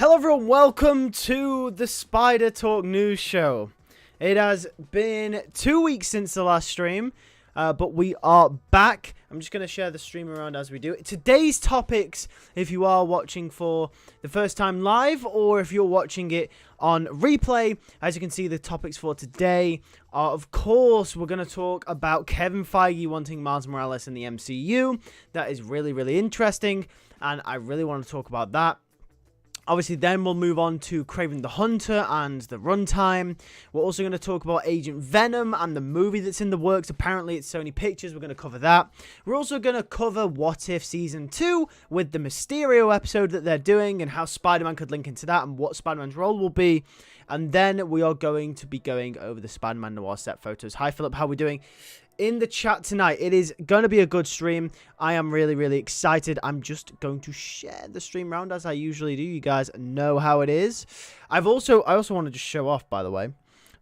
Hello everyone, welcome to the Spider Talk News Show. It has been 2 weeks since the last stream, but we are back. I'm just going to share the stream around as we do it. Today's topics, if you are watching for the first time live, or if you're watching it on replay, as you can see, the topics for today are, of course, we're going to talk about Kevin Feige wanting Miles Morales in the MCU. That is really, really interesting, and I really want to talk about that. Obviously, then we'll move on to Kraven the Hunter and the runtime. We're also going to talk about Agent Venom and the movie that's in the works. Apparently, it's Sony Pictures. We're going to cover that. We're also going to cover What If Season 2 with the Mysterio episode that they're doing and how Spider-Man could link into that and what Spider-Man's role will be. And then we are going to be going over the Spider-Man Noir set photos. Hi, Philip. How are we doing? In the chat tonight, it is going to be a good stream. I am really, really excited. I'm just going to share the stream around as I usually do. You guys know how it is. I also want to just show off, by the way,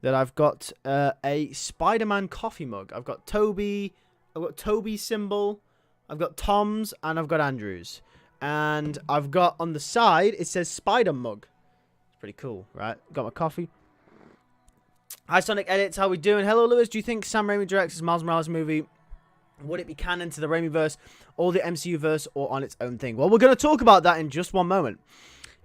that I've got a Spider-Man coffee mug. I've got Toby's symbol, I've got Tom's, and I've got Andrew's. And I've got on the side, it says Spider Mug. It's pretty cool, right? Got my coffee. Hi, Sonic Edits. How we doing? Hello, Lewis. Do you think Sam Raimi directs his Miles Morales movie? Would it be canon to the Raimi-verse or the MCU-verse or on its own thing? Well, we're going to talk about that in just one moment.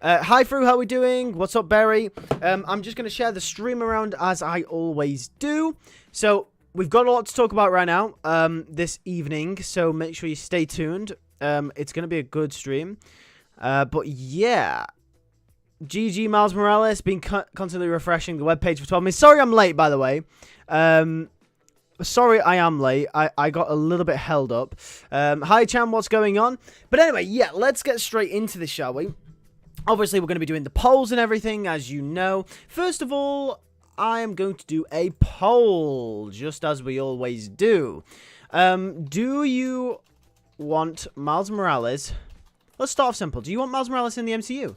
Hi, Fru. How we doing? What's up, Barry? I'm just going to share the stream around as I always do. So, we've got a lot to talk about right now this evening, so make sure you stay tuned. It's going to be a good stream. But, yeah. GG Miles Morales, been constantly refreshing the webpage for 12 minutes. Sorry I'm late, by the way. Sorry I am late. I got a little bit held up. Hi, Chan, what's going on? But anyway, yeah, let's get straight into this, shall we? Obviously, we're going to be doing the polls and everything, as you know. First of all, I am going to do a poll, just as we always do. Do you want Miles Morales? Let's start off simple. Do you want Miles Morales in the MCU?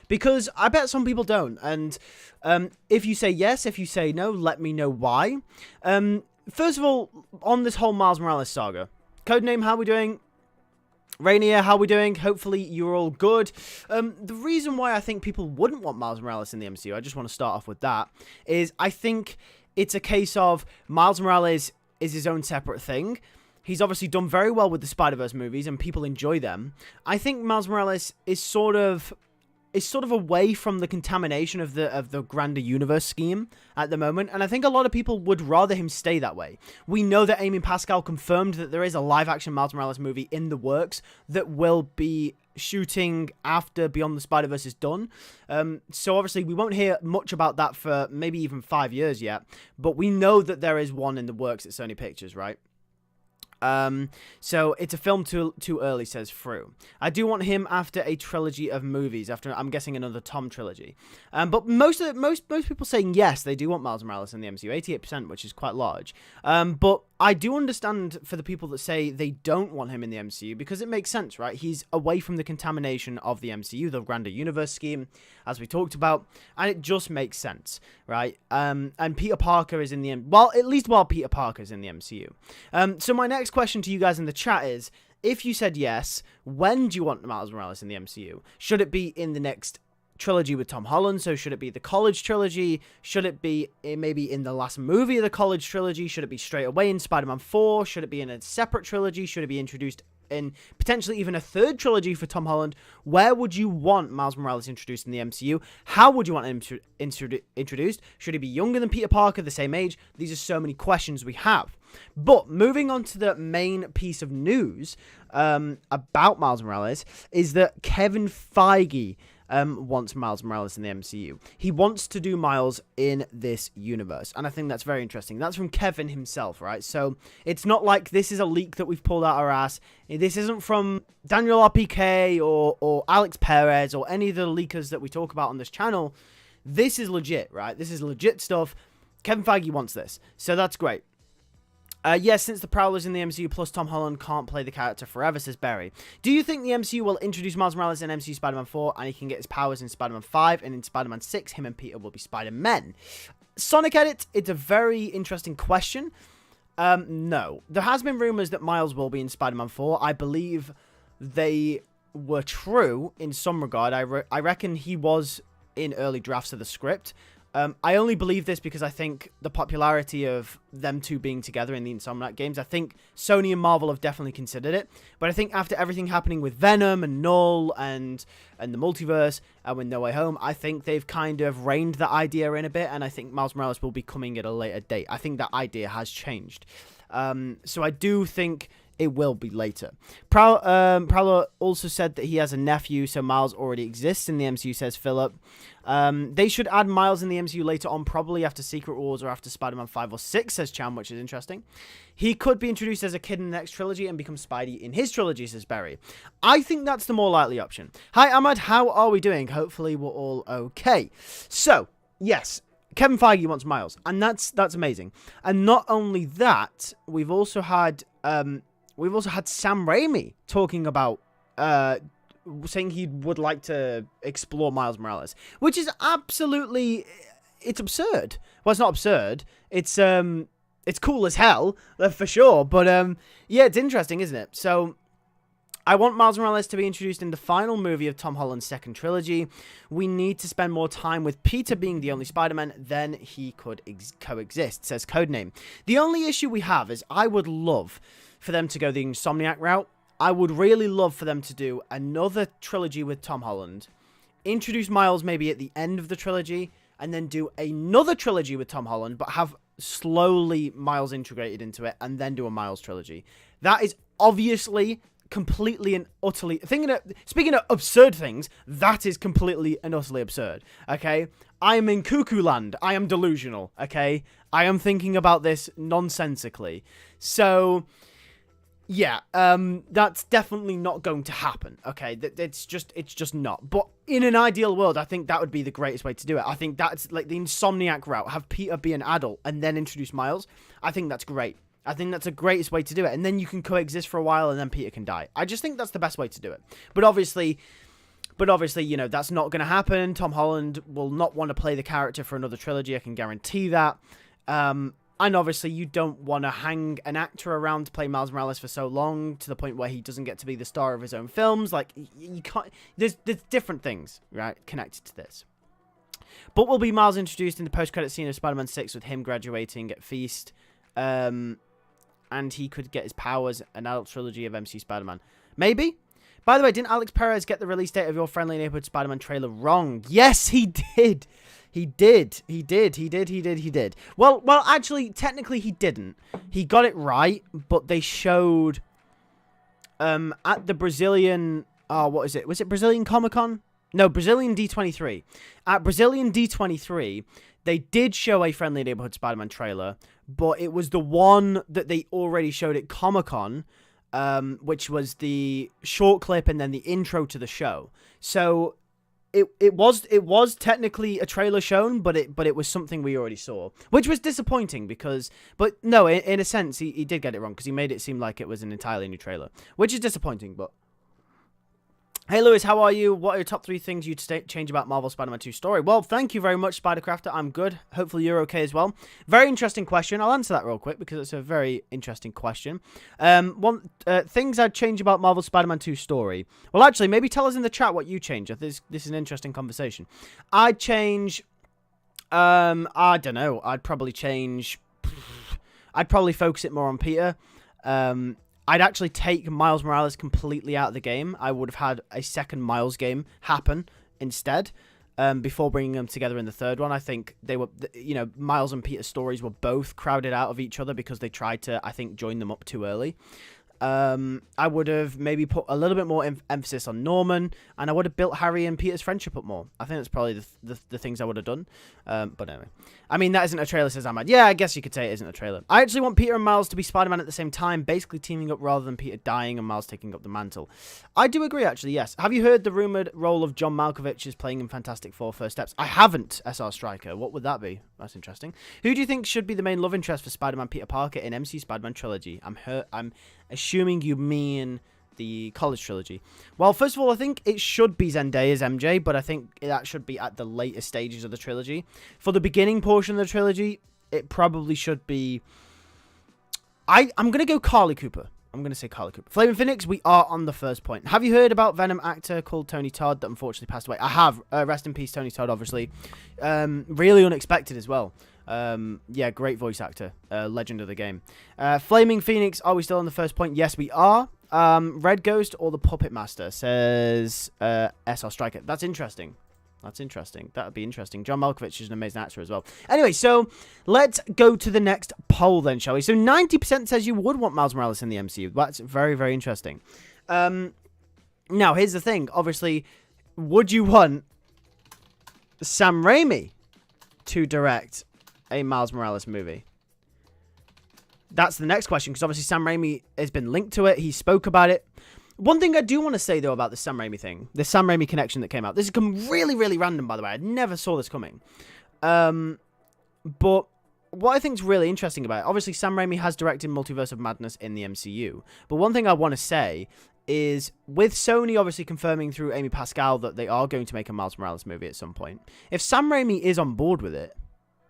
Because I bet some people don't. And if you say yes, if you say no, let me know why. First of all, on this whole Miles Morales saga. Codename, how we doing? Rainier, how we doing? Hopefully you're all good. The reason why I think people wouldn't want Miles Morales in the MCU, I just want to start off with that, is I think it's a case of Miles Morales is his own separate thing. He's obviously done very well with the Spider-Verse movies and people enjoy them. I think Miles Morales is sort of away from the contamination of the grander universe scheme at the moment, and I think a lot of people would rather him stay that way. We know that Amy Pascal confirmed that there is a live-action Miles Morales movie in the works that will be shooting after Beyond the Spider-Verse is done. So obviously we won't hear much about that for maybe even 5 years yet, but we know that there is one in the works at Sony Pictures, right? So it's a film too early, says Fru. I do want him after a trilogy of movies, after I'm guessing another Tom trilogy. But most people saying yes, they do want Miles Morales in the MCU, 88%, which is quite large. But I do understand for the people that say they don't want him in the MCU, because it makes sense, right? He's away from the contamination of the MCU, the grander universe scheme, as we talked about, and it just makes sense, right? And Peter Parker is in the well, at least while Peter Parker's in the MCU. So my next question to you guys in the chat is, if you said yes, when do you want Miles Morales in the MCU? Should it be in the next trilogy with Tom Holland? So should it be the college trilogy? Should it be maybe in the last movie of the college trilogy? Should it be straight away in Spider-Man 4? Should it be in a separate trilogy? Should it be introduced in potentially even a third trilogy for Tom Holland? Where would you want Miles Morales introduced in the MCU? How would you want him introduced? Should he be younger than Peter Parker, the same age? These are so many questions we have. But moving on to the main piece of news about Miles Morales is that Kevin Feige wants Miles Morales in the MCU. He wants to do Miles in this universe, and I think that's very interesting. That's from Kevin himself, right? So it's not like this is a leak that we've pulled out our ass. This isn't from Daniel RPK or Alex Perez or any of the leakers that we talk about on this channel. This is legit, right? This is legit stuff. Kevin Feige wants this, so that's great. Yes, since the Prowler's in the MCU, plus Tom Holland can't play the character forever, says Barry. Do you think the MCU will introduce Miles Morales in MCU Spider-Man 4, and he can get his powers in Spider-Man 5, and in Spider-Man 6, him and Peter will be Spider-Men? Sonic Edit, it's a very interesting question. No. There has been rumors that Miles will be in Spider-Man 4. I believe they were true in some regard. I reckon he was in early drafts of the script. I only believe this because I think the popularity of them two being together in the Insomniac games, I think Sony and Marvel have definitely considered it. But I think after everything happening with Venom and Null and the multiverse and with No Way Home, I think they've kind of reined that idea in a bit, and I think Miles Morales will be coming at a later date. I think that idea has changed. So I do think it will be later. Prowler also said that he has a nephew, so Miles already exists in the MCU, says Philip. They should add Miles in the MCU later on, probably after Secret Wars or after Spider-Man 5 or 6, says Cham, which is interesting. He could be introduced as a kid in the next trilogy and become Spidey in his trilogy, says Barry. I think that's the more likely option. Hi, Ahmad. How are we doing? Hopefully we're all okay. So, yes, Kevin Feige wants Miles, and that's amazing. And not only that, we've also had Sam Raimi talking about saying he would like to explore Miles Morales, which is absolutely, it's absurd. Well, it's not absurd. It's cool as hell, for sure. But yeah, it's interesting, isn't it? So I want Miles Morales to be introduced in the final movie of Tom Holland's second trilogy. We need to spend more time with Peter being the only Spider-Man, then he could coexist, says Codename. The only issue we have is I would love for them to go the Insomniac route. I would really love for them to do another trilogy with Tom Holland, introduce Miles maybe at the end of the trilogy, and then do another trilogy with Tom Holland, but have slowly Miles integrated into it, and then do a Miles trilogy. That is obviously completely and utterly... Speaking of absurd things, that is completely and utterly absurd, okay? I am in cuckoo land. I am delusional, okay? I am thinking about this nonsensically. So... yeah, that's definitely not going to happen, okay? It's just not. But in an ideal world, I think that would be the greatest way to do it. I think that's like the Insomniac route. Have Peter be an adult and then introduce Miles. I think that's great. I think that's the greatest way to do it. And then you can coexist for a while and then Peter can die. I just think that's the best way to do it. But obviously, you know, that's not going to happen. Tom Holland will not want to play the character for another trilogy. I can guarantee that. And obviously, you don't want to hang an actor around to play Miles Morales for so long to the point where he doesn't get to be the star of his own films. Like, you can't... There's different things, right, connected to this. But will be Miles introduced in the post-credit scene of Spider-Man 6 with him graduating at Feast. And he could get his powers, an adult trilogy of MC Spider-Man. Maybe? By the way, didn't Alex Perez get the release date of your Friendly Neighborhood Spider-Man trailer wrong? Yes, he did. He did. Well, actually, technically he didn't. He got it right, but they showed at the Brazilian... what is it? Was it Brazilian Comic-Con? No, Brazilian D23. At Brazilian D23, they did show a Friendly Neighborhood Spider-Man trailer, but it was the one that they already showed at Comic-Con, which was the short clip and then the intro to the show. So... It was technically a trailer shown, but it was something we already saw, which was disappointing because, but no, in a sense he did get it wrong because he made it seem like it was an entirely new trailer, which is disappointing. But hey Lewis, how are you? What are your top 3 things you'd change about Marvel Spider-Man 2 story? Well, thank you very much, Spidercrafter. I'm good. Hopefully you're okay as well. Very interesting question. I'll answer that real quick because it's a very interesting question. Things I'd change about Marvel Spider-Man 2 story. Well, actually, maybe tell us in the chat what you change. This is an interesting conversation. I'd change... I don't know. I'd probably focus it more on Peter. I'd actually take Miles Morales completely out of the game. I would have had a second Miles game happen instead, before bringing them together in the third one. I think they were, you know, Miles and Peter's stories were both crowded out of each other because they tried to, I think, join them up too early. I would have maybe put a little bit more emphasis on Norman, and I would have built Harry and Peter's friendship up more. I think that's probably the things I would have done. But anyway. I mean, that isn't a trailer, says Ahmad. Yeah, I guess you could say it isn't a trailer. I actually want Peter and Miles to be Spider-Man at the same time, basically teaming up rather than Peter dying and Miles taking up the mantle. I do agree, actually, yes. Have you heard the rumoured role of John Malkovich is playing in Fantastic Four First Steps? I haven't, SR Striker. What would that be? That's interesting. Who do you think should be the main love interest for Spider-Man Peter Parker in MC Spider-Man trilogy? I'm assuming you mean the college trilogy. Well, first of all, I think it should be Zendaya's MJ, but I think that should be at the later stages of the trilogy. For the beginning portion of the trilogy, it probably should be... I'm going to go Carly Cooper. I'm going to say Carla Cooper. Flaming Phoenix, we are on the first point. Have you heard about Venom actor called Tony Todd that unfortunately passed away? I have. Rest in peace, Tony Todd, obviously. Really unexpected as well. Yeah, great voice actor. Legend of the game. Flaming Phoenix, are we still on the first point? Yes, we are. Red Ghost or the Puppet Master, says SR Striker. That's interesting. That's interesting. That would be interesting. John Malkovich is an amazing actor as well. Anyway, so let's go to the next poll then, shall we? So 90% says you would want Miles Morales in the MCU. That's very, very interesting. Now, here's the thing. Obviously, would you want Sam Raimi to direct a Miles Morales movie? That's the next question, because obviously Sam Raimi has been linked to it. He spoke about it. One thing I do want to say, though, about the Sam Raimi thing, the Sam Raimi connection that came out. This has come really, really random, by the way. I never saw this coming. But what I think is really interesting about it, obviously Sam Raimi has directed Multiverse of Madness in the MCU. But one thing I want to say is, with Sony obviously confirming through Amy Pascal that they are going to make a Miles Morales movie at some point, if Sam Raimi is on board with it,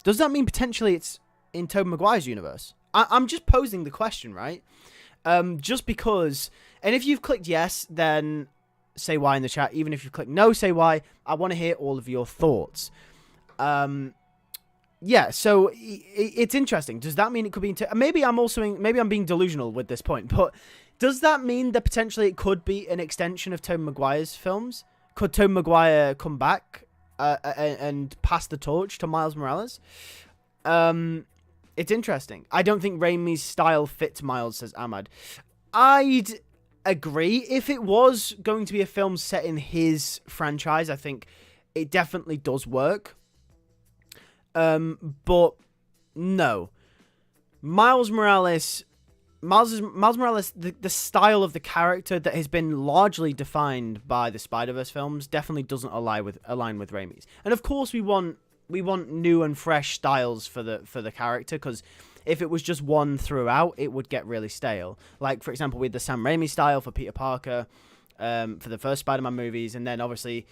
does that mean potentially it's in Tobey Maguire's universe? I'm just posing the question, right? Just because... And if you've clicked yes, then say why in the chat. Even if you've clicked no, say why. I want to hear all of your thoughts. Yeah, so it's interesting. Does that mean it could be... Maybe I'm being delusional with this point, but does that mean that potentially it could be an extension of Tobey Maguire's films? Could Tobey Maguire come back and pass the torch to Miles Morales? It's interesting. I don't think Raimi's style fits Miles, says Ahmad. I'd agree. If it was going to be a film set in his franchise, I think it definitely does work. But no. Miles Morales, the style of the character that has been largely defined by the Spider-Verse films definitely doesn't align with Raimi's. And of course we want new and fresh styles for the character, because if it was just one throughout, it would get really stale. Like, for example, with the Sam Raimi style for Peter Parker, for the first Spider-Man movies, and then obviously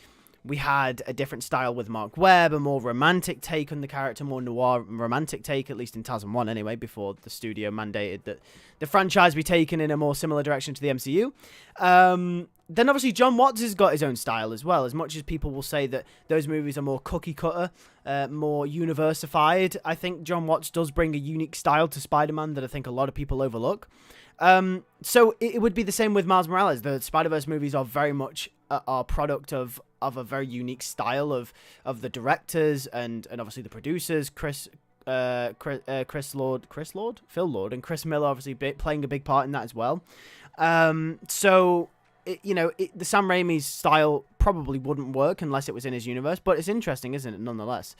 we had a different style with Mark Webb, a more romantic take on the character, more noir romantic take, at least in 2001 anyway, before the studio mandated that the franchise be taken in a more similar direction to the MCU. Then obviously John Watts has got his own style as well. As much as people will say that those movies are more cookie cutter, more universified, I think John Watts does bring a unique style to Spider-Man that I think a lot of people overlook. So it would be the same with Miles Morales. The Spider-Verse movies are very much a product of a very unique style of the directors and obviously the producers, Phil Lord, and Chris Miller obviously playing a big part in that as well. So the Sam Raimi's style probably wouldn't work unless it was in his universe, but it's interesting, isn't it, nonetheless?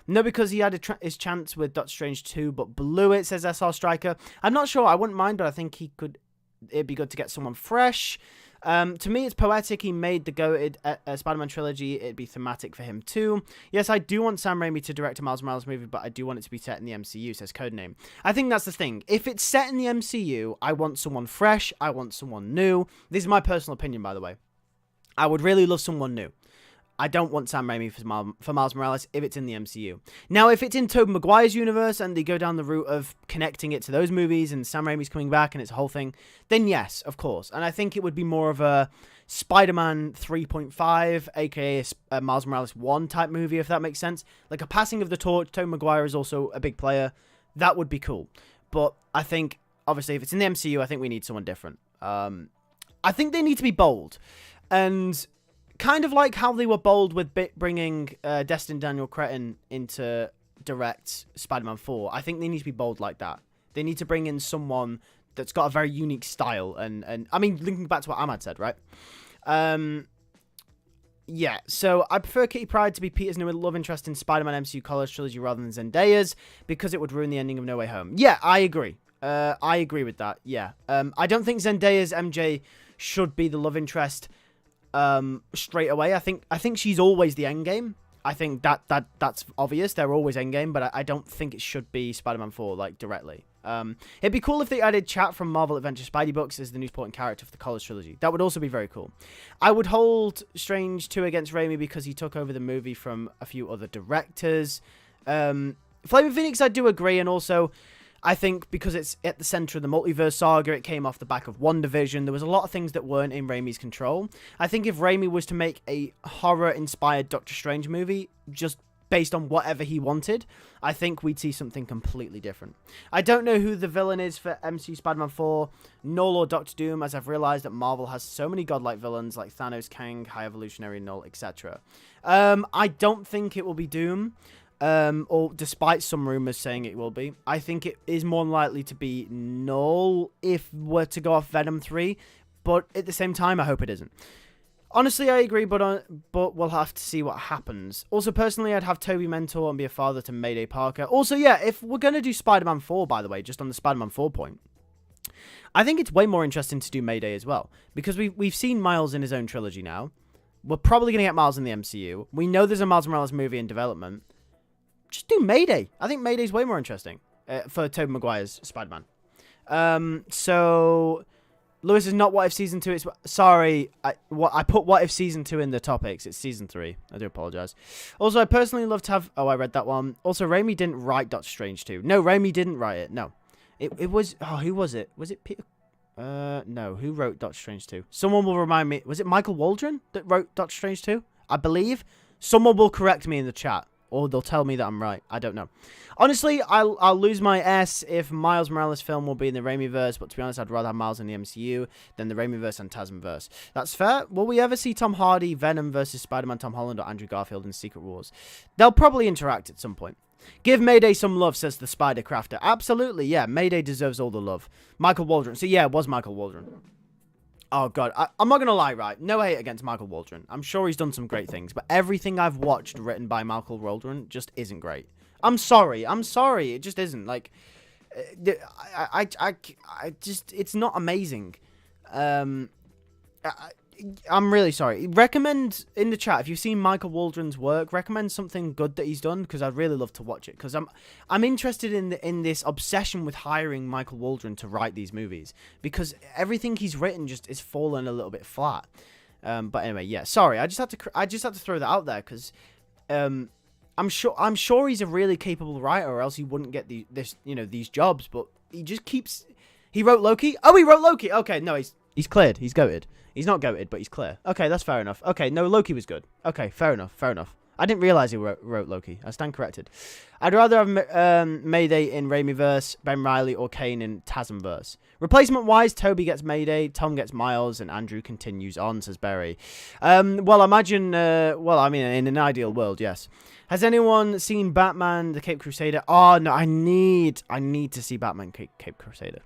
No, because he had his chance with Doctor Strange 2, but blew it, says SR Striker. I'm not sure. I wouldn't mind, but I think it'd be good to get someone fresh. To me, it's poetic. He made the goated Spider-Man trilogy. It'd be thematic for him too. Yes, I do want Sam Raimi to direct a Miles Morales movie, but I do want it to be set in the MCU, says Codename. I think that's the thing. If it's set in the MCU, I want someone fresh. I want someone new. This is my personal opinion, by the way. I would really love someone new. I don't want Sam Raimi for Miles Morales if it's in the MCU. Now, if it's in Tobey Maguire's universe and they go down the route of connecting it to those movies and Sam Raimi's coming back and it's a whole thing, then yes, of course. And I think it would be more of a Spider-Man 3.5, aka a Miles Morales 1 type movie, if that makes sense. Like a passing of the torch. Tobey Maguire is also a big player. That would be cool. But I think, obviously, if it's in the MCU, I think we need someone different. I think they need to be bold. And... kind of like how they were bold with bringing Destin Daniel Cretton into direct Spider-Man 4. I think they need to be bold like that. They need to bring in someone that's got a very unique style. And I mean, linking back to what Ahmad said, right? Yeah, so I prefer Kitty Pryde to be Peter's new love interest in Spider-Man MCU College Trilogy rather than Zendaya's, because it would ruin the ending of No Way Home. Yeah, I agree. I agree with that, yeah. I don't think Zendaya's MJ should be the love interest straight away. I think she's always the end game. I think that's obvious. They're always end game, but I don't think it should be Spider-Man 4 like directly. It'd be cool if they added Chat from Marvel Adventure Spidey books as the new supporting character for the College Trilogy. That would also be very cool. I would hold Strange 2 against Raimi because he took over the movie from a few other directors. Flaming Phoenix, I do agree, and also I think because it's at the center of the multiverse saga, it came off the back of WandaVision. There was a lot of things that weren't in Raimi's control. I think if Raimi was to make a horror-inspired Doctor Strange movie, just based on whatever he wanted, I think we'd see something completely different. I don't know who the villain is for MCU Spider-Man 4, Null or Doctor Doom, as I've realized that Marvel has so many godlike villains like Thanos, Kang, High Evolutionary, Null, etc. I don't think it will be Doom, or despite some rumors saying it will be. I think it is more likely to be Null if we're to go off Venom 3, but at the same time, I hope it isn't. Honestly, I agree, but we'll have to see what happens. Also, personally, I'd have Toby mentor and be a father to Mayday Parker. Also, yeah, if we're going to do Spider-Man 4, by the way, just on the Spider-Man 4 point, I think it's way more interesting to do Mayday as well, because we've seen Miles in his own trilogy now. We're probably going to get Miles in the MCU. We know there's a Miles Morales movie in development. Just do Mayday. I think Mayday's way more interesting for Tobey Maguire's Spider-Man. So... Lewis is not What If Season 2. It's sorry, I put What If Season 2 in the topics. It's Season 3. I do apologize. Also, I personally love to have... Oh, I read that one. Also, Raimi didn't write Doctor Strange 2. No, Raimi didn't write it. No. It was... Oh, who was it? Was it Peter... No. Who wrote Doctor Strange 2? Someone will remind me. Was it Michael Waldron that wrote Doctor Strange 2? I believe. Someone will correct me in the chat. Or they'll tell me that I'm right. I don't know. Honestly, I'll lose my S if Miles Morales' film will be in the Raimiverse, but to be honest, I'd rather have Miles in the MCU than the Raimiverse and Tasmverse. That's fair. Will we ever see Tom Hardy, Venom versus Spider-Man Tom Holland, or Andrew Garfield in Secret Wars? They'll probably interact at some point. Give Mayday some love, says the Spider Crafter. Absolutely, yeah. Mayday deserves all the love. Michael Waldron. So yeah, it was Michael Waldron. Oh, God. I'm not going to lie, right? No hate against Michael Waldron. I'm sure he's done some great things, but everything I've watched written by Michael Waldron just isn't great. I'm sorry. It just isn't. Like, I just, it's not amazing. I'm really sorry. Recommend in the chat, if you've seen Michael Waldron's work, recommend something good that he's done, because I'd really love to watch it, because I'm interested in this obsession with hiring Michael Waldron to write these movies, because everything he's written just is fallen a little bit flat. But anyway, yeah, sorry, I just had to throw that out there, because I'm sure he's a really capable writer, or else he wouldn't get these jobs, but he wrote Loki. Oh, he wrote Loki. Okay, no, he's cleared. He's goated. He's not goated, but he's clear. Okay, that's fair enough. Okay, no, Loki was good. Okay, fair enough. I didn't realize he wrote Loki. I stand corrected. I'd rather have Mayday in Raimiverse, Ben Reilly, or Kane in Tasmverse. Replacement-wise, Toby gets Mayday, Tom gets Miles, and Andrew continues on, says Barry. Well, imagine... I mean, in an ideal world, yes. Has anyone seen Batman, the Cape Crusader? Oh, no, I need to see Batman, Cape Crusader.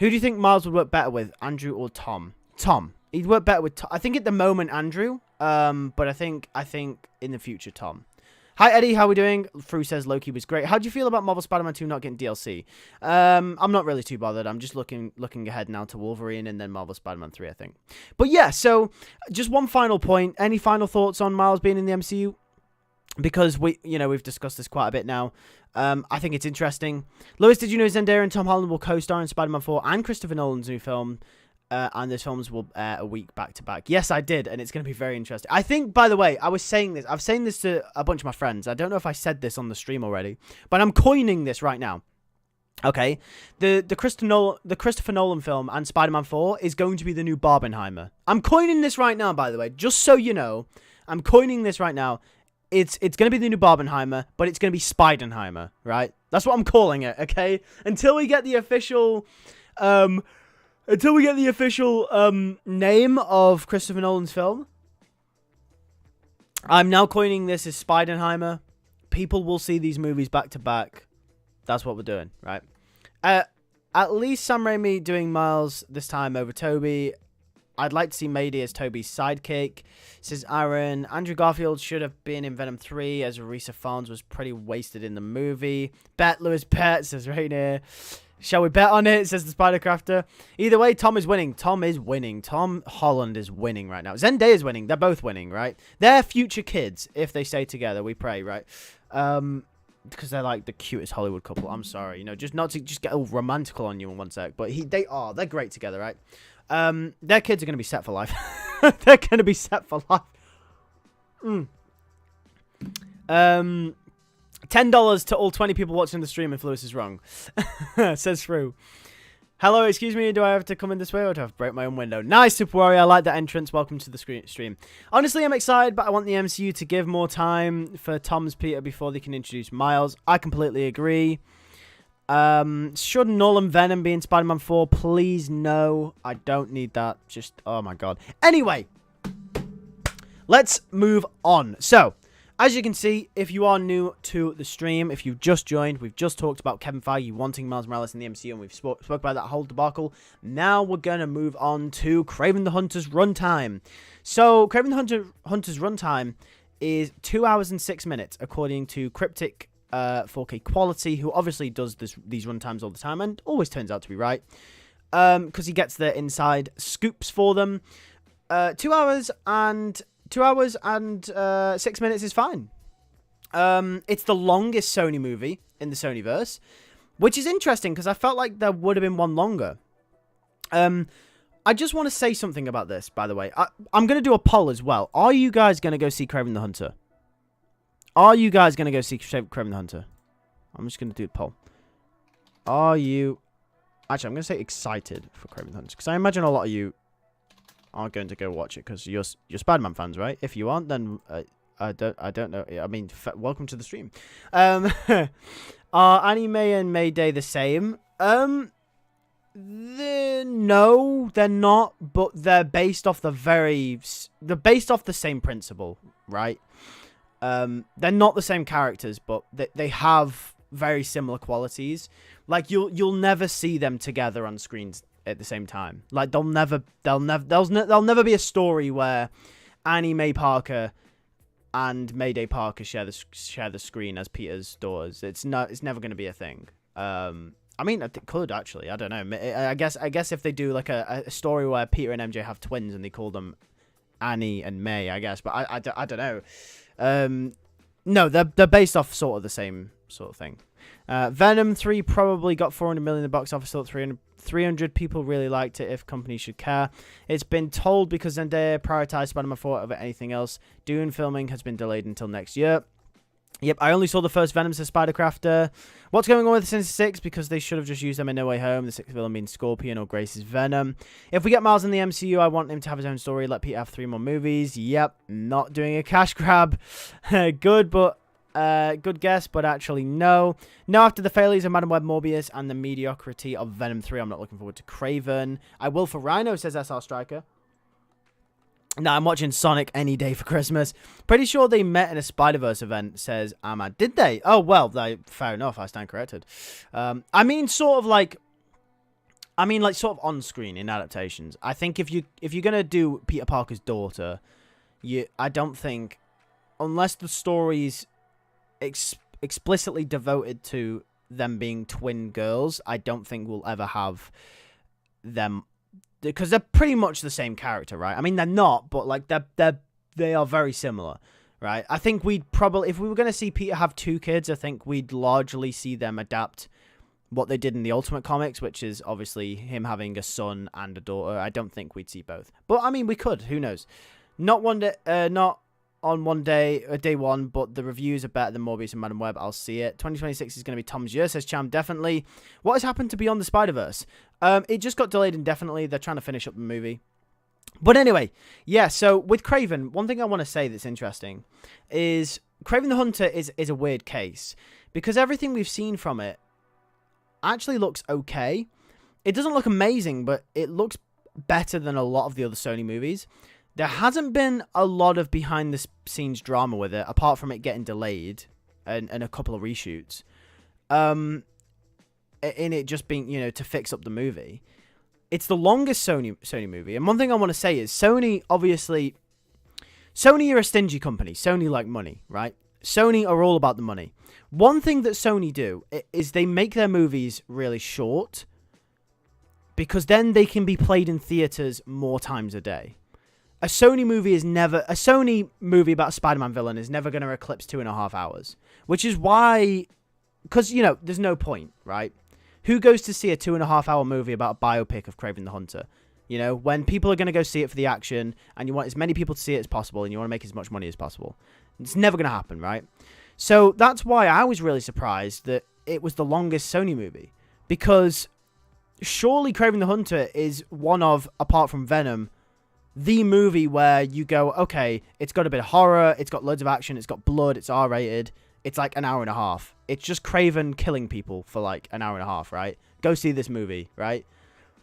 Who do you think Miles would work better with, Andrew or Tom? Tom. He'd work better with Tom. I think at the moment, Andrew. But I think in the future, Tom. Hi, Eddie. How are we doing? Fru says Loki was great. How do you feel about Marvel Spider-Man 2 not getting DLC? I'm not really too bothered. I'm just looking ahead now to Wolverine and then Marvel Spider-Man 3, I think. But yeah, so just one final point. Any final thoughts on Miles being in the MCU? Because we've discussed this quite a bit now. I think it's interesting. Lewis, did you know Zendaya and Tom Holland will co-star in Spider-Man 4 and Christopher Nolan's new film? And those films will air a week back-to-back. Yes, I did, and it's going to be very interesting. I think, by the way, I've saying this to a bunch of my friends. I don't know if I said this on the stream already, but I'm coining this right now. Okay? The Christopher Nolan film and Spider-Man 4 is going to be the new Barbenheimer. I'm coining this right now, by the way, just so you know. I'm coining this right now. It's going to be the new Barbenheimer, but it's going to be Spidenheimer, right? That's what I'm calling it, okay? Until we get the official... name of Christopher Nolan's film, I'm now coining this as Spidenheimer. People will see these movies back to back. That's what we're doing, right? At least Sam Raimi doing Miles this time over Toby. I'd like to see Mayday as Toby's sidekick, says Aaron. Andrew Garfield should have been in Venom 3, as Risa Farms was pretty wasted in the movie. Bet, Lewis, bet, says Rainier. Shall we bet on it, says the Spider-Crafter. Either way, Tom is winning. Tom is winning. Tom Holland is winning right now. Zendaya is winning. They're both winning, right? They're future kids, if they stay together, we pray, right? Because they're like the cutest Hollywood couple. I'm sorry, just not to just get all romantical on you in one sec, but they're great together, right? Their kids are going to be set for life. They're going to be set for life. $10 to all 20 people watching the stream if Lewis is wrong. Says through. Hello, excuse me, do I have to come in this way or do I have to break my own window? Nice, Super Warrior, I like that entrance. Welcome to the stream. Honestly, I'm excited, but I want the MCU to give more time for Tom's Peter before they can introduce Miles. I completely agree. Should Null and Venom be in Spider-Man 4? Please, no. I don't need that. Just, oh my god. Anyway, let's move on. So, as you can see, if you are new to the stream, if you've just joined, we've just talked about Kevin Feige wanting Miles Morales in the MCU, and we've spoke about that whole debacle. Now we're going to move on to Kraven the Hunter's runtime. So, Kraven the Hunter's runtime is 2 hours and 6 minutes, according to Cryptic 4K Quality, who obviously does these runtimes all the time, and always turns out to be right, because he gets the inside scoops for them. 2 hours and 6 minutes is fine. It's the longest Sony movie in the Sonyverse, which is interesting because I felt like there would have been one longer. I just want to say something about this, by the way. I'm going to do a poll as well. Are you guys going to go see Kraven the Hunter? Are you guys going to go see Kraven the Hunter? I'm just going to do a poll. Are you... Actually, I'm going to say excited for Kraven the Hunter, because I imagine a lot of you are going to go watch it because you're Spider-Man fans, right? If you aren't, then I don't know. I mean, welcome to the stream. Are Anime and Mayday the same? No, they're not. But they're based off they're based off the same principle, right? They're not the same characters, but they have very similar qualities. Like you'll never see them together on screens at the same time. Like there'll never be a story where Annie Mae Parker and Mayday Parker share the screen as Peter's daughters. It's never going to be a thing. I mean, it could actually. I don't know. I guess if they do like a story where Peter and MJ have twins and they call them Annie and May, I guess. But I don't know. No, they're based off sort of the same sort of thing. Venom 3 probably got 400 million in the box office. Thought 300 people really liked it. If companies should care, it's been told because Zendaya prioritized Spider-Man 4 over anything else. Dune filming has been delayed until next year. Yep, I only saw the first Venom, says Spidercrafter. What's going on with Sinister Six? Because they should have just used them in No Way Home. The sixth villain being Scorpion or Grace's Venom. If we get Miles in the MCU, I want him to have his own story. Let Peter have 3 more movies. Yep, not doing a cash grab. Good, but good guess, but actually no. No, after the failures of Madam Web, Morbius, and the mediocrity of Venom 3, I'm not looking forward to Kraven. I will for Rhino, says SR Striker. Now I'm watching Sonic any day for Christmas. Pretty sure they met in a Spider-Verse event, says Ahmad. Did they? Oh, well, fair enough. I stand corrected. I mean, sort of on screen in adaptations. I think if you're gonna do Peter Parker's daughter, I don't think, unless the story's explicitly devoted to them being twin girls, I don't think we'll ever have them. Because they're pretty much the same character, right? I mean, they're not, but like they are very similar, right? I think we'd probably, if we were going to see Peter have 2 kids, I think we'd largely see them adapt what they did in the Ultimate Comics, which is obviously him having a son and a daughter. I don't think we'd see both, but I mean, we could. Who knows? Not on one day, day one, but the reviews are better than Morbius and Madam Web. I'll see it. 2026 is going to be Tom's year, says Cham. Definitely. What has happened to Beyond the Spider-Verse? It just got delayed indefinitely. They're trying to finish up the movie. But anyway, yeah, so with Kraven, one thing I want to say that's interesting is Kraven the Hunter is a weird case because everything we've seen from it actually looks okay. It doesn't look amazing, but it looks better than a lot of the other Sony movies. There hasn't been a lot of behind-the-scenes drama with it, apart from it getting delayed and a couple of reshoots. In it just being, to fix up the movie. It's the longest Sony movie. And one thing I want to say is Sony are a stingy company. Sony like money, right? Sony are all about the money. One thing that Sony do is they make their movies really short because then they can be played in theaters more times a day. A Sony movie about a Spider-Man villain is never going to eclipse 2.5 hours, which is why, because, there's no point, right? Who goes to see a 2.5 hour movie about a biopic of Kraven the Hunter? When people are going to go see it for the action and you want as many people to see it as possible and you want to make as much money as possible. It's never going to happen, right? So that's why I was really surprised that it was the longest Sony movie. Because surely Kraven the Hunter is one of, apart from Venom, the movie where you go, okay, it's got a bit of horror, it's got loads of action, it's got blood, it's R-rated, it's like an hour and a half. It's just Kraven killing people for like an hour and a half, right? Go see this movie, right?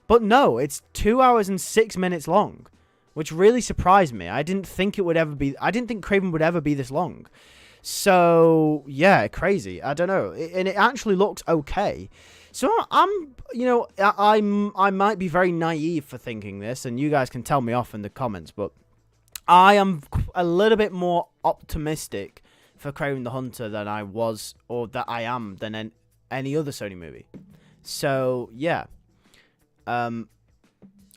But no, it's 2 hours and 6 minutes long, which really surprised me. I didn't think Kraven would ever be this long. So, yeah, crazy. I don't know. And it actually looks okay. So I might be very naive for thinking this, and you guys can tell me off in the comments, but I am a little bit more optimistic for Kraven the Hunter than I was, or that I am, than any other Sony movie. So, yeah. I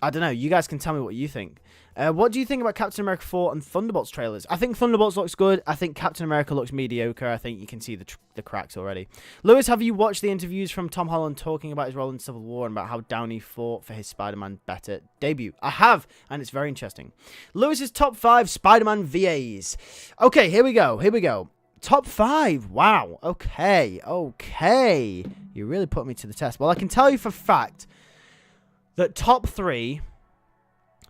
don't know. You guys can tell me what you think. What do you think about Captain America 4 and Thunderbolts trailers? I think Thunderbolts looks good. I think Captain America looks mediocre. I think you can see the cracks already. Lewis, have you watched the interviews from Tom Holland talking about his role in Civil War and about how Downey fought for his Spider-Man better debut? I have, and it's very interesting. Lewis's top 5 Spider-Man VAs. Okay, here we go. Top 5. Wow. Okay. You really put me to the test. Well, I can tell you for a fact that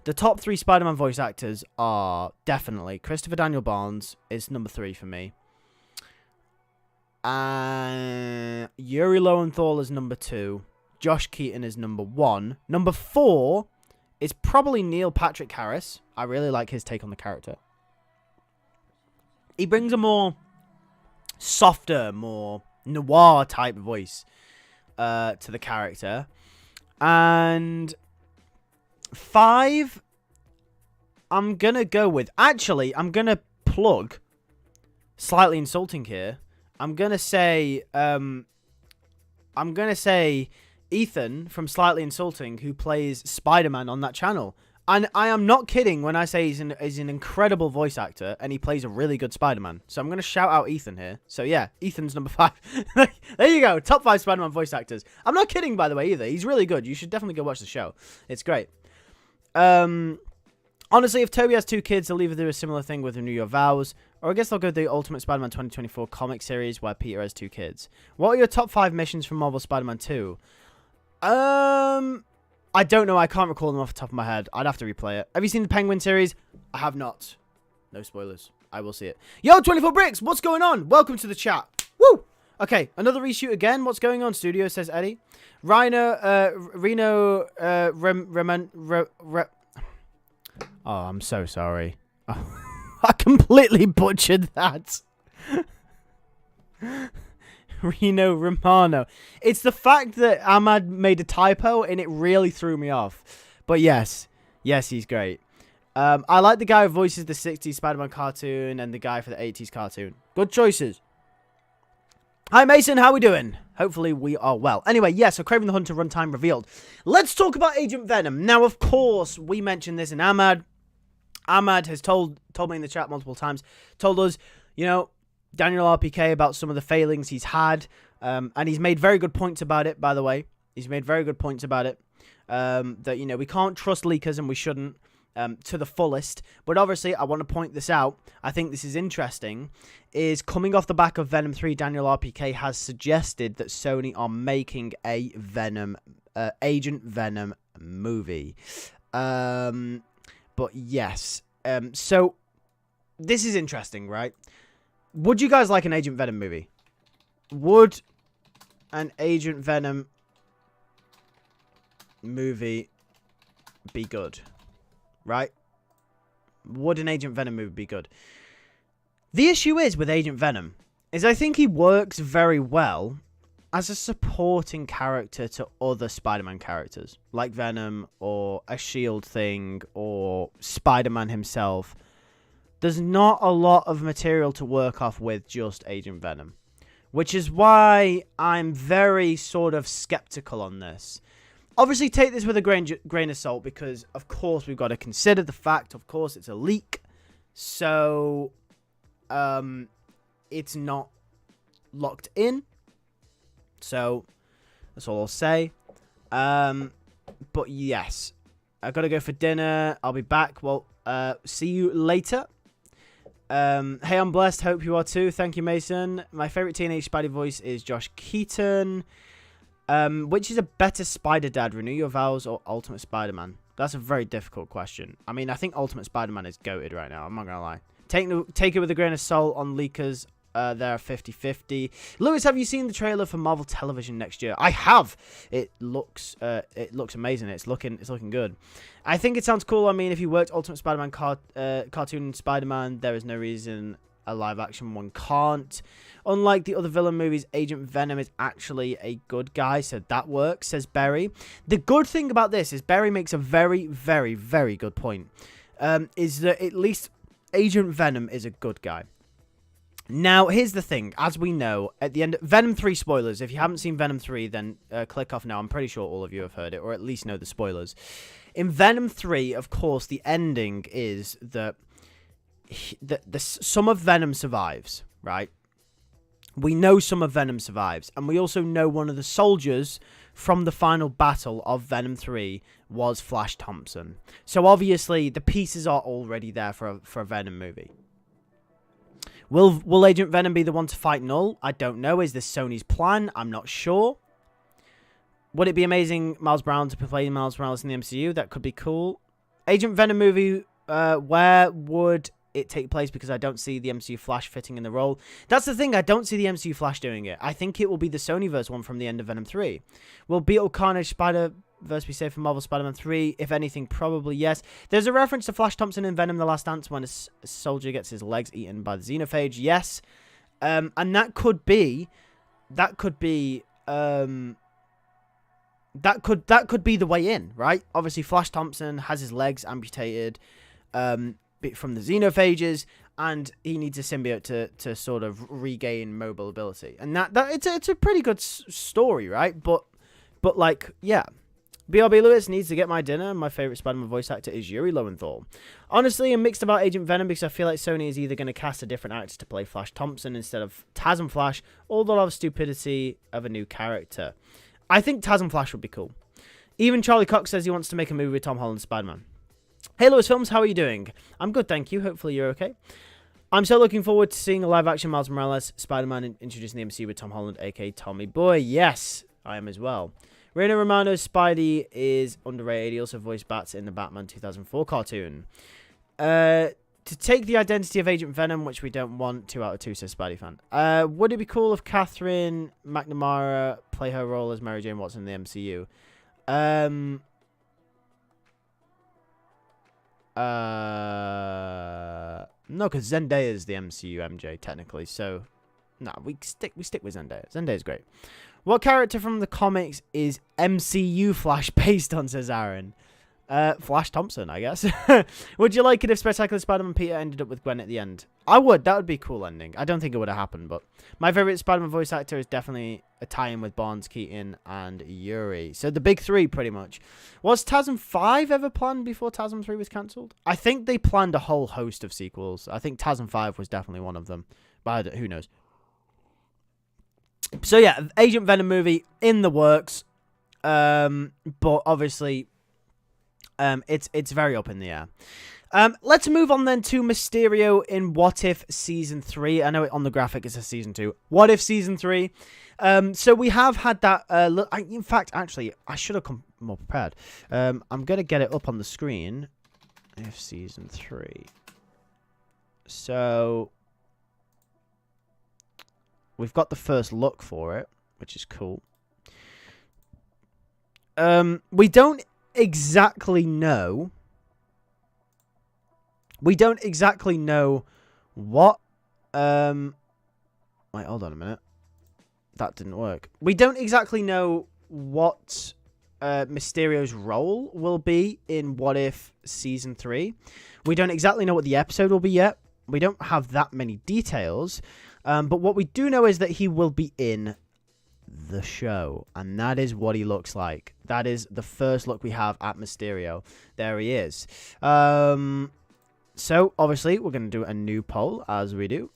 the top 3 Spider-Man voice actors are definitely Christopher Daniel Barnes is number 3 for me. Yuri Lowenthal is number 2. Josh Keaton is number 1. Number 4 is probably Neil Patrick Harris. I really like his take on the character. He brings a more softer, more noir type voice to the character. And 5, I'm going to go with... Actually, I'm going to plug Slightly Insulting here. I'm going to say Ethan from Slightly Insulting, who plays Spider-Man on that channel. And I am not kidding when I say he's an incredible voice actor and he plays a really good Spider-Man. So I'm going to shout out Ethan here. So yeah, Ethan's number 5. There you go. Top 5 Spider-Man voice actors. I'm not kidding, by the way, either. He's really good. You should definitely go watch the show. It's great. Honestly, if Toby has 2 kids, they'll either do a similar thing with Renew Your Vows, or I guess they'll go the Ultimate Spider-Man 2024 comic series where Peter has 2 kids. What are your top 5 missions from Marvel Spider-Man 2? I don't know. I can't recall them off the top of my head. I'd have to replay it. Have you seen the Penguin series? I have not. No spoilers. I will see it. Yo, 24 Bricks, what's going on? Welcome to the chat. Woo! Okay, another reshoot again. What's going on, studio, says Eddie. Oh, I'm so sorry. I completely butchered that. Reno Romano. It's the fact that Ahmad made a typo and it really threw me off. But yes, he's great. I like the guy who voices the 60s Spider-Man cartoon and the guy for the 80s cartoon. Good choices. Hi Mason, how we doing? Hopefully we are well. Anyway, yeah, so Kraven the Hunter runtime revealed. Let's talk about Agent Venom. Now, of course, we mentioned this in Ahmad. Ahmad has told me in the chat multiple times, told us, you know, Daniel RPK about some of the failings he's had. And he's made very good points about it, by the way. He's made very good points about it. That, you know, we can't trust leakers and we shouldn't to the fullest. But obviously, I want to point this out. I think this is interesting. Is coming off the back of Venom 3, Daniel RPK has suggested that Sony are making a Venom, Agent Venom movie. But yes. So, this is interesting, right? Would you guys like an Agent Venom movie? Would an Agent Venom movie be good? Right? Would an Agent Venom movie be good? The issue is with Agent Venom is I think he works very well as a supporting character to other Spider-Man characters, like Venom or a S.H.I.E.L.D. thing or Spider-Man himself. There's not a lot of material to work off with just Agent Venom, which is why I'm very sort of skeptical on this. Obviously, take this with a grain of salt because, of course, we've got to consider the fact, of course, it's a leak. So, it's not locked in. So, that's all I'll say. But yes, I got to go for dinner. I'll be back. Well, see you later. Hey, I'm blessed. Hope you are too. Thank you, Mason. My favorite teenage Spidey voice is Josh Keaton. Which is a better Spider Dad, Renew Your Vows or Ultimate Spider-Man? That's a very difficult question. I mean, I think Ultimate Spider-Man is goated right now. I'm not gonna lie. Take it with a grain of salt on leakers. They're 50-50. Lewis, have you seen the trailer for Marvel Television next year? I have. It looks amazing. It's looking good. I think it sounds cool. I mean, if you worked Ultimate Spider-Man cartoon Spider-Man, there is no reason a live-action one can't. Unlike the other villain movies, Agent Venom is actually a good guy, so that works, says Berry. The good thing about this is Berry makes a very, very, very good point. Is that at least Agent Venom is a good guy. Now, here's the thing. As we know, at the end... Venom 3 spoilers. If you haven't seen Venom 3, then click off now. I'm pretty sure all of you have heard it, or at least know the spoilers. In Venom 3, of course, the ending is that some of Venom survives, right? We know some of Venom survives. And we also know one of the soldiers from the final battle of Venom 3 was Flash Thompson. So, obviously, the pieces are already there for a Venom movie. Will Agent Venom be the one to fight Null? I don't know. Is this Sony's plan? I'm not sure. Would it be amazing Miles Morales to play Miles Morales in the MCU? That could be cool. Agent Venom movie, where would it take place? Because I don't see the MCU Flash fitting in the role. That's the thing. I don't see the MCU Flash doing it. I think it will be the Sonyverse one from the end of Venom 3. Will Beetle Carnage Spider-Verse be safe for Marvel Spider-Man 3? If anything, probably yes. There's a reference to Flash Thompson in Venom The Last Dance when a soldier gets his legs eaten by the xenophage. Yes. And that could be the way in, right? Obviously, Flash Thompson has his legs amputated from the xenophages, and he needs a symbiote to sort of regain mobile ability. And it's a pretty good story, right? But like, yeah. BRB Lewis needs to get my dinner. My favorite Spider-Man voice actor is Yuri Lowenthal. Honestly, I'm mixed about Agent Venom because I feel like Sony is either going to cast a different actor to play Flash Thompson instead of Taz and Flash, or they'll have stupidity of a new character. I think Taz and Flash would be cool. Even Charlie Cox says he wants to make a movie with Tom Holland Spider-Man. Hey, LewisFilms, how are you doing? I'm good, thank you. Hopefully you're okay. I'm so looking forward to seeing a live-action Miles Morales Spider-Man introduced in the MCU with Tom Holland, a.k.a. Tommy Boy. Yes, I am as well. Reno Romano's Spidey is underrated. He also voiced Bats in the Batman 2004 cartoon. To take the identity of Agent Venom, which we don't want, 2 out of 2, says Spidey fan. Would it be cool if Catherine McNamara play her role as Mary Jane Watson in the MCU? No, because Zendaya is the MCU MJ technically. So, no, we stick with Zendaya. Zendaya's great. What character from the comics is MCU Flash based on, says Aaron? Flash Thompson, I guess. Would you like it if Spectacular Spider-Man Peter ended up with Gwen at the end? I would. That would be a cool ending. I don't think it would have happened, but my favorite Spider-Man voice actor is definitely a tie-in with Barnes, Keaton, and Yuri. So the big three, pretty much. Was TASM 5 ever planned before TASM 3 was cancelled? I think they planned a whole host of sequels. I think TASM 5 was definitely one of them, but who knows? So yeah, Agent Venom movie in the works, but obviously, it's very up in the air. Let's move on then to Mysterio in What If Season 3. I know on the graphic it says Season 2. What If Season 3? So we have had that. In fact, actually, I should have come more prepared. I'm going to get it up on the screen. If Season 3. So we've got the first look for it, which is cool. We don't exactly know. We don't exactly know what... Wait, hold on a minute. That didn't work. We don't exactly know what Mysterio's role will be in What If Season 3. We don't exactly know what the episode will be yet. We don't have that many details. But what we do know is that he will be in the show. And that is what he looks like. That is the first look we have at Mysterio. There he is. So, obviously, we're going to do a new poll, as we do.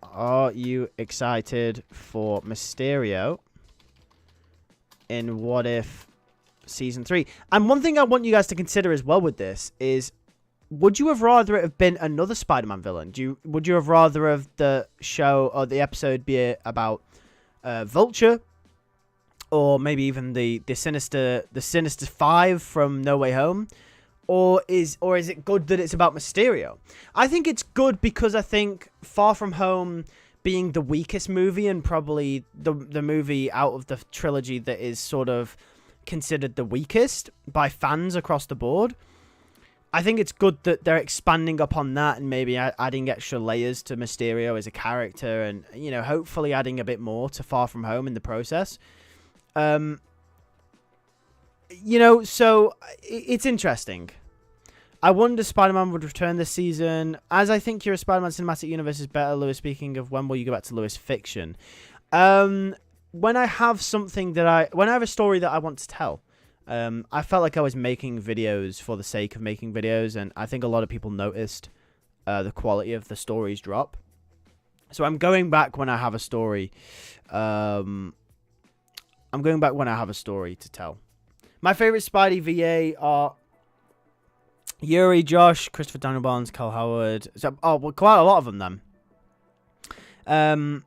Are you excited for Mysterio in What If Season 3? And one thing I want you guys to consider as well with this is would you have rather it have been another Spider-Man villain? Would you have rather have the show or the episode be about Vulture, or maybe even the Sinister Five from No Way Home, or is it good that it's about Mysterio? I think it's good because I think Far From Home, being the weakest movie and probably the movie out of the trilogy that is sort of considered the weakest by fans across the board, I think it's good that they're expanding upon that and maybe adding extra layers to Mysterio as a character, and hopefully adding a bit more to Far From Home in the process. So it's interesting. I wonder Spider-Man would return this season. As I think your Spider-Man Cinematic Universe is better, Lewis, speaking of when will you go back to Lewis Fiction? When I have when I have a story that I want to tell. I felt like I was making videos for the sake of making videos, and I think a lot of people noticed the quality of the stories drop. So I'm going back when I have a story. I'm going back when I have a story to tell. My favorite Spidey VA are Yuri, Josh, Christopher Daniel Barnes, Carl Howard. Quite a lot of them then.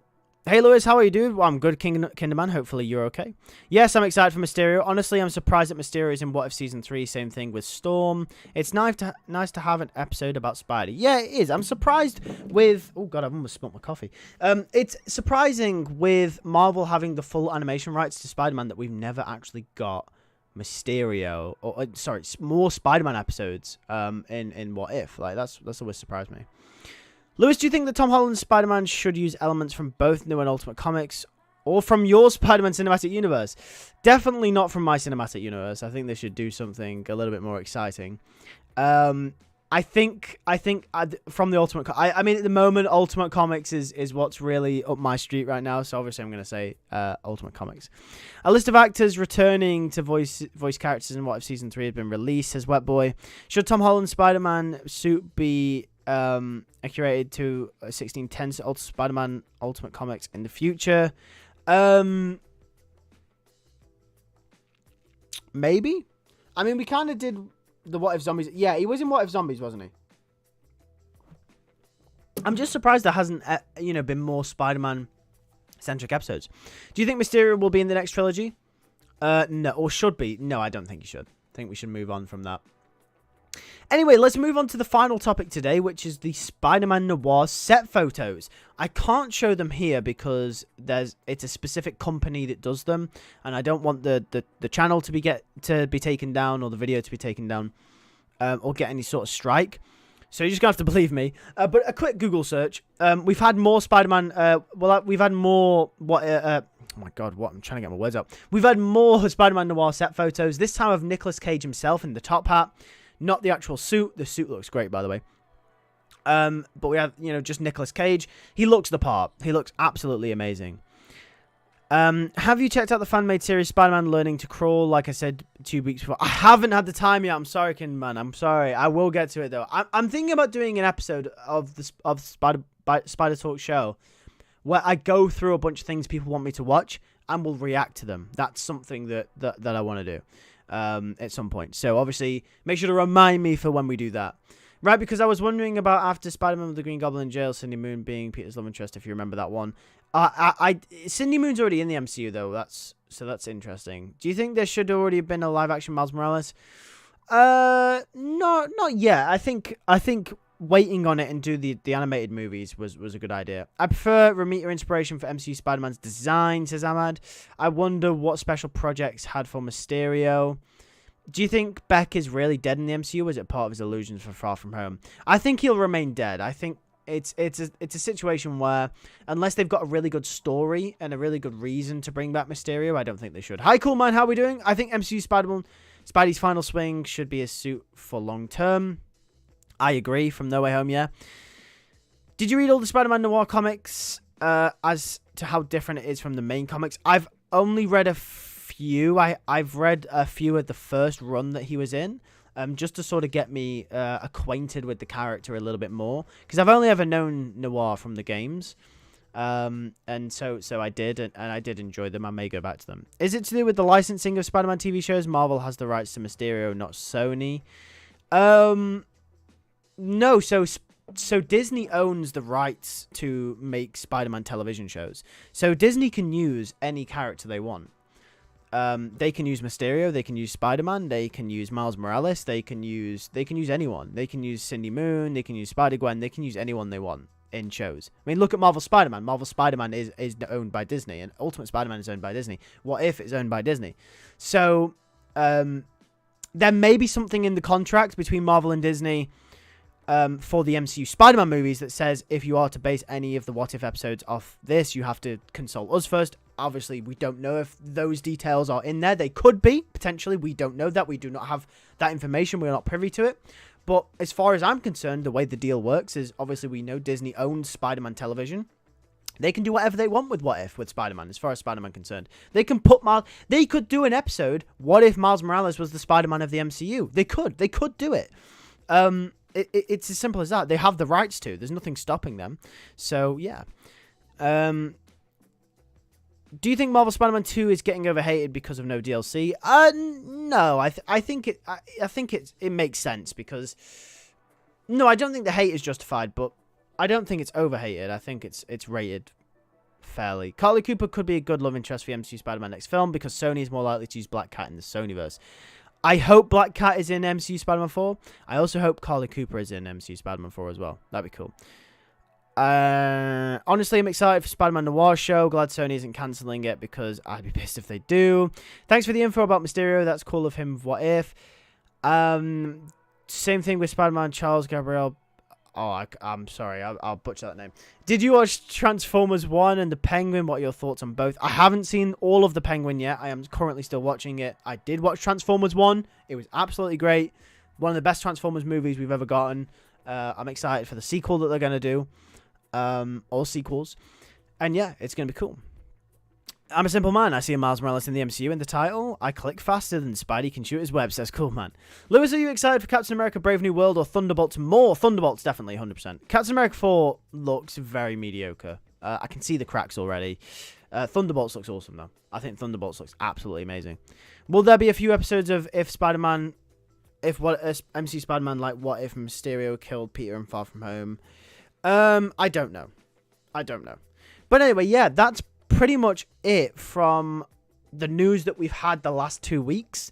Hey Lewis, how are you, dude? Well, I'm good, Kinderman. Hopefully you're okay. Yes, I'm excited for Mysterio. Honestly, I'm surprised that Mysterio is in What If Season 3. Same thing with Storm. It's nice to have an episode about Spidey. Yeah, it is. I'm surprised with... Oh, God, I've almost spilt my coffee. It's surprising with Marvel having the full animation rights to Spider-Man that we've never actually got Mysterio... more Spider-Man episodes in What If. Like, that's always surprised me. Lewis, do you think that Tom Holland's Spider-Man should use elements from both New and Ultimate Comics, or from your Spider-Man Cinematic Universe? Definitely not from my Cinematic Universe. I think they should do something a little bit more exciting. I think from the Ultimate... I mean, at the moment, Ultimate Comics is what's really up my street right now, so obviously I'm going to say Ultimate Comics. A list of actors returning to voice characters in What If Season 3 has been released, says Wetboy. Should Tom Holland's Spider-Man suit be... accurated to 1610 Spider-Man Ultimate Comics in the future? Maybe. I mean, we kind of did the What If Zombies. Yeah, he was in What If Zombies, wasn't he? I'm just surprised there hasn't, been more Spider-Man centric episodes. Do you think Mysterio will be in the next trilogy? No, or should be. No, I don't think he should. I think we should move on from that. Anyway, let's move on to the final topic today, which is the Spider-Man Noir set photos. I can't show them here because it's a specific company that does them, and I don't want the channel to be taken down, or the video to be taken down, or get any sort of strike. So you're just gonna have to believe me. But a quick Google search. We've had more Spider-Man. We've had more oh my God, what? I'm trying to get my words out. We've had more Spider-Man Noir set photos. This time of Nicolas Cage himself in the top hat. Not the actual suit. The suit looks great, by the way. But we have, just Nicolas Cage. He looks the part. He looks absolutely amazing. Have you checked out the fan-made series Spider-Man Learning to Crawl? Like I said 2 weeks before. I haven't had the time yet. I'm sorry, man. I'm sorry. I will get to it, though. I'm thinking about doing an episode of Spider Talk show where I go through a bunch of things people want me to watch and will react to them. That's something that I want to do. At some point. So obviously make sure to remind me for when we do that. Right, because I was wondering about after Spider-Man with the Green Goblin in jail, Cindy Moon being Peter's love interest, if you remember that one. Cindy Moon's already in the MCU though, that's interesting. Do you think there should already have been a live action Miles Morales? Not yet. I think waiting on it and do the animated movies was a good idea. I prefer Ramita inspiration for MCU Spider-Man's design, says Ahmad. I wonder what special projects had for Mysterio. Do you think Beck is really dead in the MCU, or is it part of his illusions for Far From Home? I think he'll remain dead. I think it's a situation where unless they've got a really good story and a really good reason to bring back Mysterio, I don't think they should. Hi, cool man, how are we doing? I think MCU Spidey's final swing should be a suit for long term. I agree, from No Way Home, yeah. Did you read all the Spider-Man Noir comics as to how different it is from the main comics? I've only read a few. I've read a few of the first run that he was in, just to sort of get me acquainted with the character a little bit more. Because I've only ever known Noir from the games. And so I did, and I did enjoy them. I may go back to them. Is it to do with the licensing of Spider-Man TV shows? Marvel has the rights to Mysterio, not Sony. No, so Disney owns the rights to make Spider-Man television shows. So Disney can use any character they want. They can use Mysterio, they can use Spider-Man, they can use Miles Morales, they can use anyone. They can use Cindy Moon, they can use Spider-Gwen, they can use anyone they want in shows. I mean, look at Marvel Spider-Man. Marvel Spider-Man is owned by Disney, and Ultimate Spider-Man is owned by Disney. What If is owned by Disney? So, there may be something in the contract between Marvel and Disney for the MCU Spider-Man movies that says if you are to base any of the What If episodes off this, you have to consult us first. Obviously, we don't know if those details are in there. They could be, potentially. We don't know that. We do not have that information. We're not privy to it. But as far as I'm concerned, the way the deal works is, obviously, we know Disney owns Spider-Man television. They can do whatever they want with What If, with Spider-Man, as far as Spider-Man concerned. They can they could do an episode, what if Miles Morales was the Spider-Man of the MCU? They could do it. It's as simple as that. They have the rights to. There's nothing stopping them. So, yeah. Do you think Marvel Spider-Man 2 is getting overhated because of no DLC? No. I think it makes sense because... No, I don't think the hate is justified, but I don't think it's overhated. I think it's rated fairly. Carly Cooper could be a good love interest for the MCU Spider-Man next film because Sony is more likely to use Black Cat in the Sonyverse. I hope Black Cat is in MCU Spider-Man 4. I also hope Carly Cooper is in MCU Spider-Man 4 as well. That'd be cool. Honestly, I'm excited for Spider-Man Noir show. Glad Sony isn't cancelling it because I'd be pissed if they do. Thanks for the info about Mysterio. That's cool of him. What If? Same thing with Spider-Man Charles Gabriel. Oh, I'm sorry. I'll butcher that name. Did you watch Transformers 1 and The Penguin? What are your thoughts on both? I haven't seen all of The Penguin yet. I am currently still watching it. I did watch Transformers 1. It was absolutely great. One of the best Transformers movies we've ever gotten. I'm excited for the sequel that they're going to do. Or sequels. And yeah, it's going to be cool. I'm a simple man. I see a Miles Morales in the MCU in the title. I click faster than Spidey can shoot his web. Says cool, man. Lewis, are you excited for Captain America Brave New World or Thunderbolts more? Thunderbolts, definitely, 100%. Captain America 4 looks very mediocre. I can see the cracks already. Thunderbolts looks awesome, though. I think Thunderbolts looks absolutely amazing. Will there be a few episodes of MCU Spider-Man, like What If Mysterio killed Peter in Far From Home? I don't know. But anyway, yeah, that's pretty much it from the news that we've had the last 2 weeks.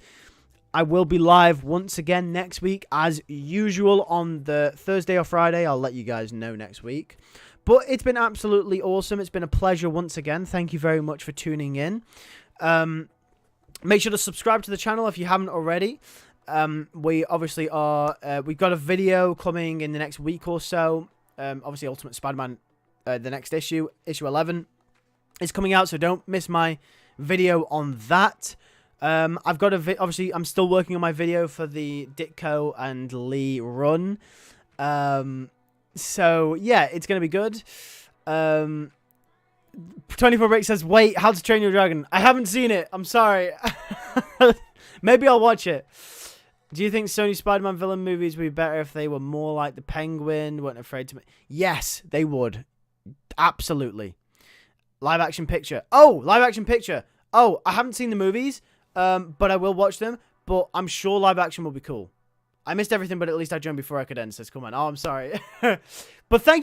I will be live once again next week, as usual, on the Thursday or Friday. I'll let you guys know next week. But it's been absolutely awesome. It's been a pleasure once again. Thank you very much for tuning in. Make sure to subscribe to the channel if you haven't already. We obviously are... we've got a video coming in the next week or so. Obviously, Ultimate Spider-Man, the next issue 11, is coming out, so don't miss my video on that. I've got obviously, I'm still working on my video for the Ditko and Lee run. So, yeah, it's going to be good. 24 Break says, wait, How to Train Your Dragon. I haven't seen it. I'm sorry. Maybe I'll watch it. Do you think Sony Spider-Man villain movies would be better if they were more like the Penguin, weren't afraid to... Yes, they would. Absolutely. Live action picture. Oh, live action picture. Oh, I haven't seen the movies, but I will watch them. But I'm sure live action will be cool. I missed everything, but at least I joined before I could end. Says, come on. Oh, I'm sorry. But thank